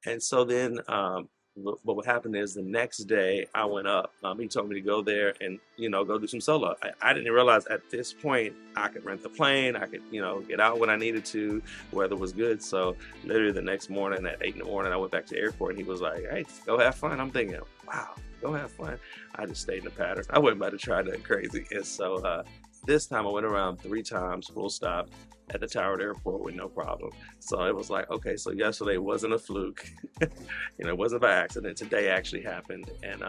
And so then what happened is the next day I went up. He told me to go there and, go do some solo. I didn't realize at this point I could rent the plane. I could, get out when I needed to. Weather was good. So literally the next morning at 8 in the morning, I went back to the airport and he was like, hey, go have fun. I'm thinking, wow, go have fun. I just stayed in the pattern. I wasn't about to try nothing crazy. And so this time I went around 3 times, full stop, at the Tower Airport with no problem. So it was like, okay, so yesterday wasn't a fluke. It wasn't by accident. Today actually happened. And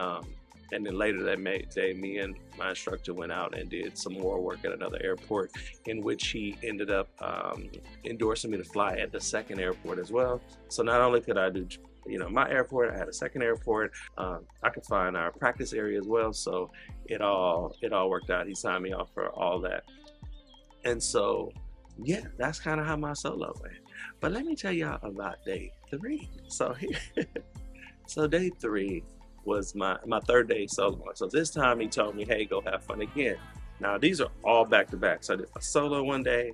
then later that day, me and my instructor went out and did some more work at another airport, in which he ended up endorsing me to fly at the second airport as well. So not only could I do my airport, I had a second airport. I could fly in our practice area as well. So it all worked out. He signed me off for all that. And so yeah, that's kind of how my solo went. But let me tell y'all about day 3. So so day 3 was my third day solo. So this time he told me, hey, go have fun again. Now these are all back to back. So I did a solo one day,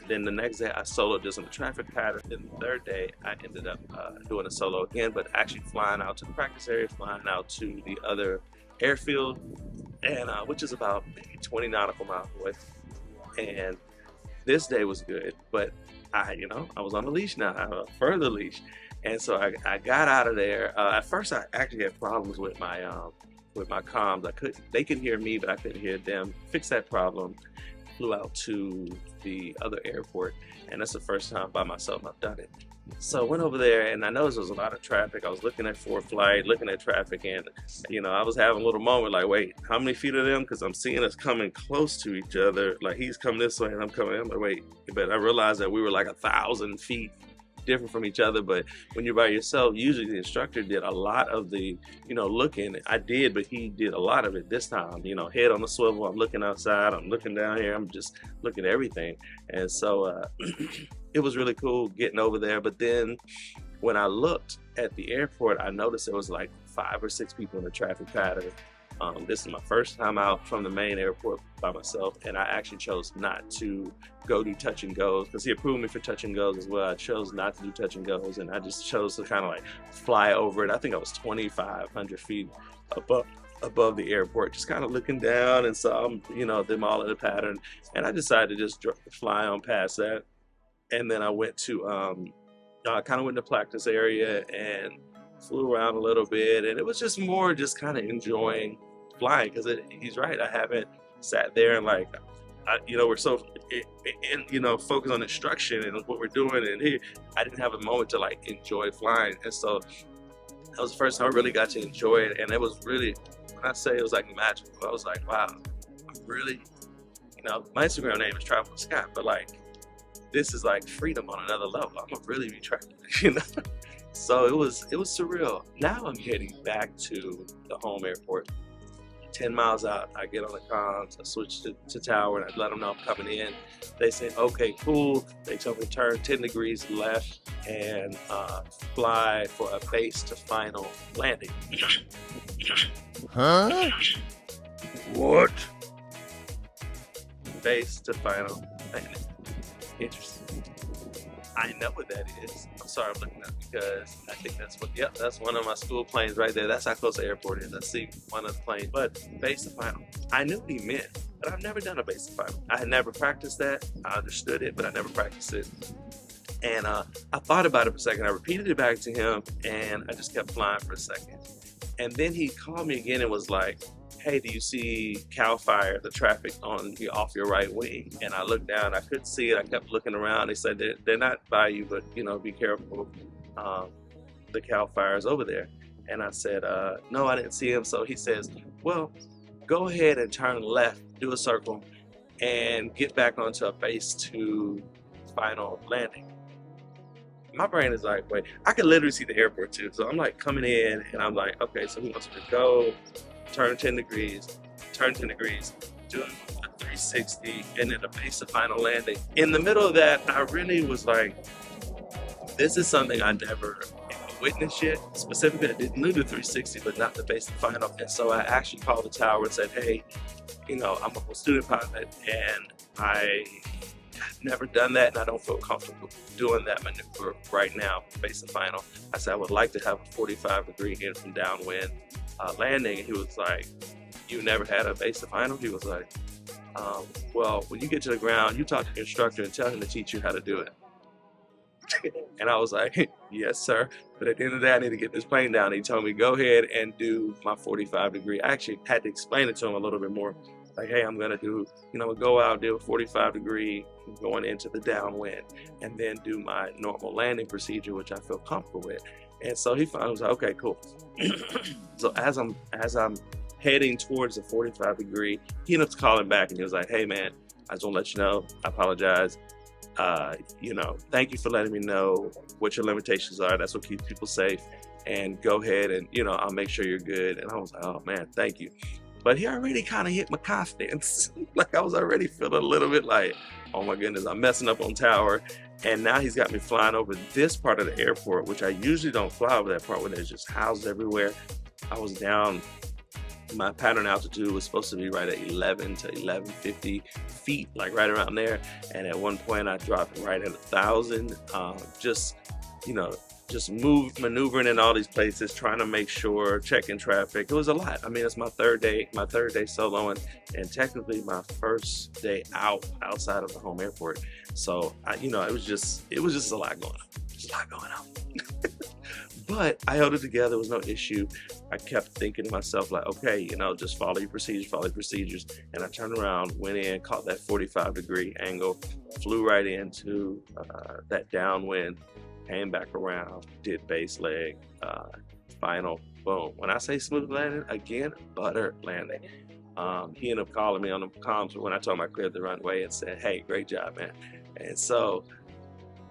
then the next day I soloed just in the traffic pattern. Then the third day I ended up doing a solo again, but actually flying out to the practice area, flying out to the other airfield, and which is about maybe 20 nautical miles away. And this day was good, but I was on the leash now, I have a further leash. And so I got out of there. At first I actually had problems with my comms. They could hear me, but I couldn't hear them. Fixed that problem, flew out to the other airport, and that's the first time by myself I've done it. So I went over there and I noticed there was a lot of traffic. I was looking at ForeFlight, looking at traffic, and I was having a little moment like, wait, how many feet are them? Because I'm seeing us coming close to each other. Like he's coming this way and I'm coming. I'm like, wait, but I realized that we were like 1,000 feet different from each other. But when you're by yourself, usually the instructor did a lot of the looking. I did, but he did a lot of it this time. Head on the swivel, I'm looking outside, I'm looking down here, I'm just looking at everything. And so it was really cool getting over there. But then when I looked at the airport, I noticed there was like 5 or 6 people in the traffic pattern. This is my first time out from the main airport by myself, and I actually chose not to go do touch and goes because he approved me for touch and goes as well. I chose not to do touch and goes, and I just chose to kind of like fly over it. I think I was 2,500 feet above the airport, just kind of looking down and saw them all in the pattern, and I decided to just fly on past that. And then I went to I kind of went to practice area and flew around a little bit, and it was just more just kind of enjoying flying because he's right. I haven't sat there and like, we're so focused on instruction and what we're doing, and I didn't have a moment to like enjoy flying. And so that was the first time I really got to enjoy it, and it was really, when I say it was like magical, I was like, wow, I'm really, my Instagram name is TravelwithScott, but like this is like freedom on another level. I'm gonna really be traveling, So it was surreal. Now I'm heading back to the home airport. 10 miles out, I get on the comms, I switch to tower, and I let them know I'm coming in. They say, okay, cool. They told me to turn 10 degrees left and fly for a base to final landing. Huh? What? Base to final landing. Interesting. I know what that is. I'm sorry I'm looking up because I think that's one of my school planes right there. That's how close the airport is. I see one of the planes. But base to final, I knew what he meant, but I've never done a base to final. I had never practiced that. I understood it, but I never practiced it. And I thought about it for a second. I repeated it back to him, and I just kept flying for a second. And then he called me again and was like, hey, do you see CAL FIRE, the traffic off your right wing? And I looked down, I couldn't see it. I kept looking around. They said they're not by you, but be careful. The CAL FIRE is over there. And I said, no, I didn't see him. So he says, well, go ahead and turn left, do a circle, and get back onto a base to final landing. My brain is like, wait, I can literally see the airport too. So I'm like coming in and I'm like, okay, so he wants me to go, turn 10 degrees, do a 360, and then a base to final landing. In the middle of that, I really was like, this is something I never witnessed yet. Specifically, I didn't do the 360, but not the base to final. And so I actually called the tower and said, hey, I'm a student pilot, and I never done that, and I don't feel comfortable doing that maneuver right now, base and final. I said I would like to have a 45-degree in from downwind landing. And he was like, you never had a base and final? He was like, well, when you get to the ground, you talk to your instructor and tell him to teach you how to do it. And I was like, yes, sir. But at the end of the day, I need to get this plane down. He told me, go ahead and do my 45-degree. I actually had to explain it to him a little bit more. Like, hey, I'm going to do, go out, do a 45-degree going into the downwind, and then do my normal landing procedure, which I feel comfortable with. And so he finally was like, okay, cool. So as I'm heading towards the 45-degree, he ended up calling back and he was like, hey, man, I just want to let you know, I apologize. Thank you for letting me know what your limitations are. That's what keeps people safe. And go ahead and, I'll make sure you're good. And I was like, oh man, thank you. But he already kind of hit my confidence. Like I was already feeling a little bit like, oh my goodness, I'm messing up on tower. And now he's got me flying over this part of the airport, which I usually don't fly over that part where there's just houses everywhere. I was down. My pattern altitude was supposed to be right at 11 to 1150 feet, like right around there. And at one point I dropped right at 1,000, just maneuvering in all these places, trying to make sure, checking traffic. It was a lot. I mean, it's my third day soloing, and technically my first day outside of the home airport. So it was just a lot going on. Just a lot going on. But I held it together. There was no issue. I kept thinking to myself, like, okay, just follow your procedures. And I turned around, went in, caught that 45-degree angle, flew right into that downwind, came back around, did base leg, final, boom. When I say smooth landing, again, butter landing. He ended up calling me on the comms when I told him I cleared the runway and said, hey, great job, man. And so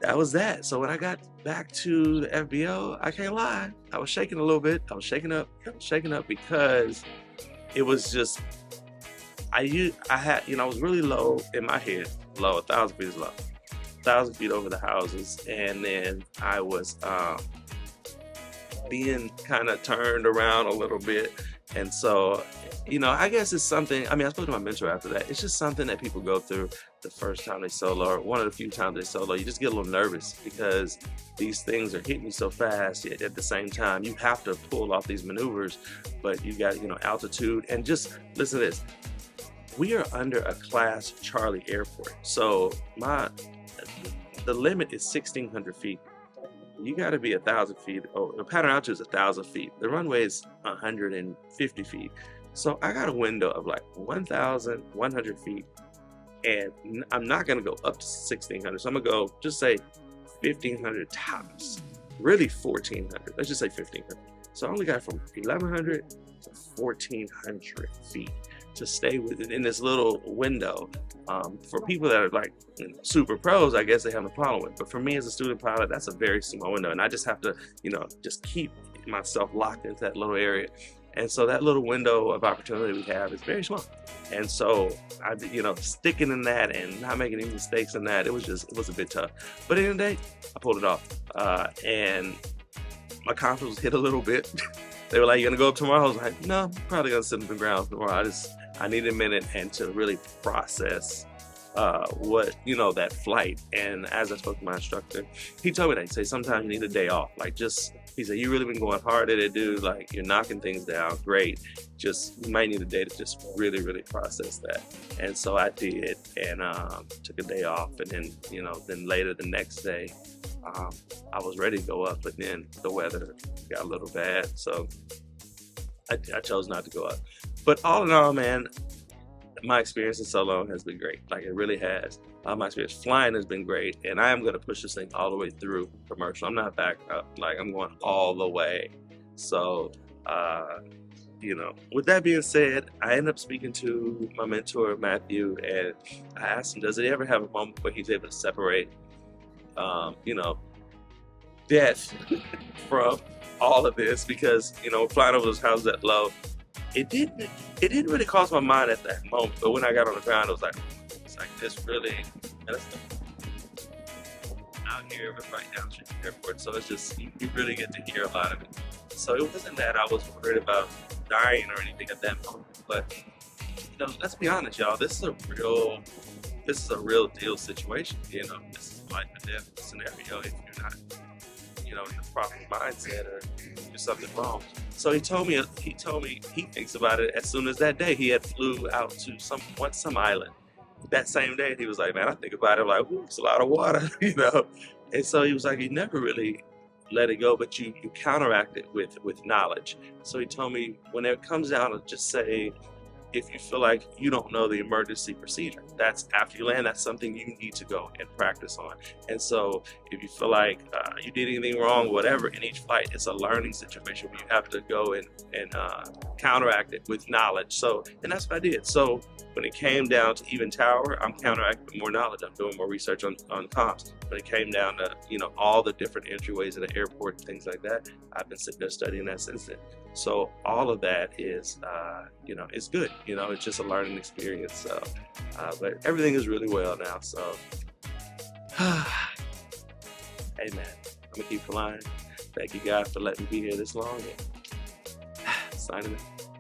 that was that. So when I got back to the FBO, I can't lie, I was shaking a little bit. I was shaking up because it was just, I was really low in my head, 1,000 feet is low, 1,000 feet over the houses. And then I was being kind of turned around a little bit. And so, I guess it's something, I spoke to my mentor after that. It's just something that people go through the first time they solo, or one of the few times they solo. You just get a little nervous because these things are hitting you so fast. Yet at the same time, you have to pull off these maneuvers, but you got, altitude. And just listen to this. We are under a Class Charlie airport. So the limit is 1,600 feet. You got to be 1,000 feet. Oh, the pattern altitude is 1,000 feet. The runway is 150 feet. So I got a window of like 1,100 feet, and I'm not going to go up to 1,600. So I'm going to go, just say 1,500 tops. Really 1,400. Let's just say 1,500. So I only got from 1,100 to 1,400 feet to stay within this little window. For people that are like super pros, I guess they have no problem with. But for me as a student pilot, that's a very small window, and I just have to, just keep myself locked into that little area. And so that little window of opportunity we have is very small. And so I, sticking in that and not making any mistakes in that, it was a bit tough. But at the end of the day, I pulled it off. And my confidence was hit a little bit. They were like, you gonna go up tomorrow? I was like, no, I'm probably gonna sit on the ground tomorrow. I need a minute and to really process that flight. And as I spoke to my instructor, he told me that, he said, sometimes you need a day off. He said, you really been going hard at it, dude. Like, you're knocking things down, great. You might need a day to just really, really process that. And so I did, and took a day off. And then, then later the next day, I was ready to go up, but then the weather got a little bad. So I chose not to go up. But all in all, man, my experience in solo has been great. Like, it really has. My experience flying has been great, and I am going to push this thing all the way through commercial. I'm not backing up. Like, I'm going all the way. So, with that being said, I ended up speaking to my mentor, Matthew, and I asked him, does he ever have a moment where he's able to separate, death from all of this? Because, flying over those houses that low, it didn't really cross my mind at that moment. But when I got on the ground, it was like this really, that's out here right down to the airport. So it's just, you really get to hear a lot of it. So it wasn't that I was worried about dying or anything at that moment. But, let's be honest, y'all. This is a real this is a real deal situation. This is life and death scenario if you're not, in the proper mindset or do something wrong. So he told me he thinks about it as soon as that day he had flew out to some island. That same day he was like, man, I think about it, I'm like, ooh, it's a lot of water, And so he was like, you never really let it go, but you counteract it with knowledge. So he told me when it comes down to just say, if you feel like you don't know the emergency procedure, that's after you land, that's something you need to go and practice on. And so if you feel like you did anything wrong, whatever, in each flight, it's a learning situation where you have to go and counteract it with knowledge. So, and that's what I did. So when it came down to even tower, I'm counteracting with more knowledge. I'm doing more research on comps. When it came down to, all the different entryways in the airport and things like that, I've been sitting there studying that since then. So all of that is, it's good. It's just a learning experience. So, but everything is really well now. So, hey man, I'm gonna keep flying. Thank you guys for letting me be here this long. And signing out.